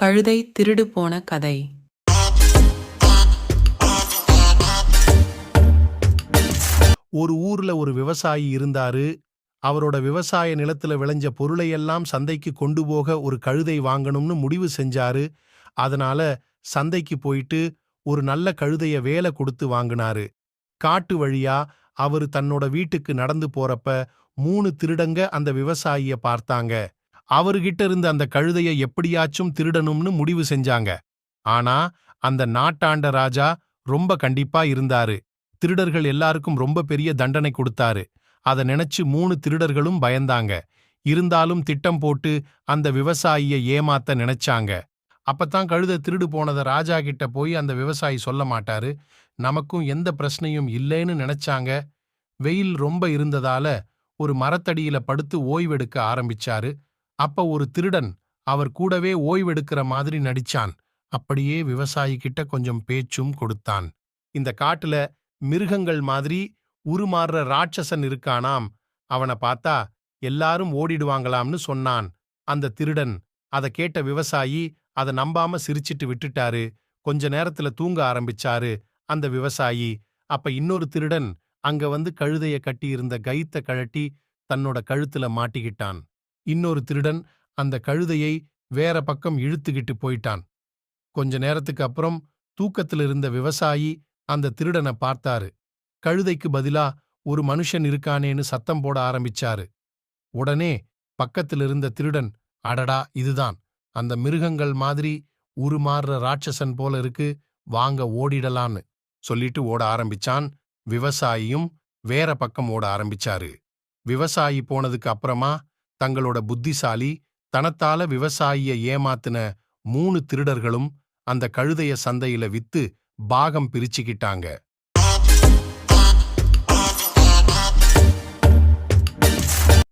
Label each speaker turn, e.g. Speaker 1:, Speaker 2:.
Speaker 1: கழுதை திருடு போன கதை.
Speaker 2: ஒரு ஊர்ல ஒரு விவசாயி இருந்தாரு. அவரோட விவசாய நிலத்துல விளைஞ்ச பொருளையெல்லாம் சந்தைக்கு கொண்டு போக ஒரு கழுதை வாங்கணும்னு முடிவு செஞ்சாரு. அதனால சந்தைக்கு போயிட்டு ஒரு நல்ல கழுதைய வேலை கொடுத்து வாங்குனாரு. காட்டு வழியா அவரு தன்னோட வீட்டுக்கு நடந்து போறப்ப 3 திருடங்க அந்த விவசாயிய பார்த்தாங்க. அவருகிட்ட இருந்த அந்த கழுதைய எப்படியாச்சும் திருடணும்னு முடிவு செஞ்சாங்க. ஆனா அந்த நாட்டாண்ட ராஜா ரொம்ப கண்டிப்பா இருந்தாரு. திருடர்கள் எல்லாருக்கும் ரொம்ப பெரிய தண்டனை கொடுத்தாரு. அத நினைச்சு 3 திருடர்களும் பயந்தாங்க. இருந்தாலும் திட்டம் போட்டு அந்த விவசாயிய ஏமாத்த நினைச்சாங்க. அப்பத்தான் கழுதை திருடு போனத ராஜா கிட்ட போய் அந்த விவசாயி சொல்ல மாட்டாரு. நமக்கும் எந்த பிரச்சனையும் இல்லைன்னு நினைச்சாங்க. வெயில் ரொம்ப இருந்ததால ஒரு மரத்தடியில படுத்து ஓய்வெடுக்க ஆரம்பிச்சாரு. அப்ப ஒரு திருடன் அவர் கூடவே ஓய்வெடுக்கிற மாதிரி நடிச்சான். அப்படியே விவசாயி கிட்ட கொஞ்சம் பேச்சும் கொடுத்தான். இந்த காட்டுல மிருகங்கள் மாதிரி உருமாறுற ராட்சசன் இருக்கானாம். அவனை பார்த்தா எல்லாரும் ஓடிடுவாங்களாம்னு சொன்னான். அந்த திருடன் அத கேட்ட விவசாயி அத நம்பாம சிரிச்சிட்டு விட்டுட்டாரு. கொஞ்ச நேரத்துல தூங்க ஆரம்பிச்சாரு அந்த விவசாயி. அப்ப இன்னொரு திருடன் அங்க வந்து கழுதைய கட்டியிருந்த கயித்த கழட்டி தன்னோட கழுத்துல மாட்டிக்கிட்டான். இன்னொரு திருடன் அந்த கழுதையை வேற பக்கம் இழுத்துக்கிட்டு போயிட்டான். கொஞ்ச நேரத்துக்கு அப்புறம் தூக்கத்துல இருந்த விவசாயி அந்த திருடனை பார்த்தாரு. கழுதைக்கு பதிலா ஒரு மனுஷன் இருக்கானேன்னு சத்தம் போட ஆரம்பிச்சாரு. உடனே பக்கத்துல இருந்த திருடன், அடடா இதுதான் அந்த மிருகங்கள் மாதிரி உருமாறுற ராட்சசன் போல இருக்கு, வாங்க ஓடிடலான்னு சொல்லிட்டு ஓட ஆரம்பிச்சான். விவசாயியும் வேற பக்கம் ஓட ஆரம்பிச்சாரு. விவசாயி போனதுக்கு அப்புறமா தங்களோட புத்திசாலி தனத்தால விவசாயிய ஏமாத்தின 3 திருடர்களும் அந்த கழுதைய சந்தையில வித்து பாகம் பிரிச்சுக்கிட்டாங்க.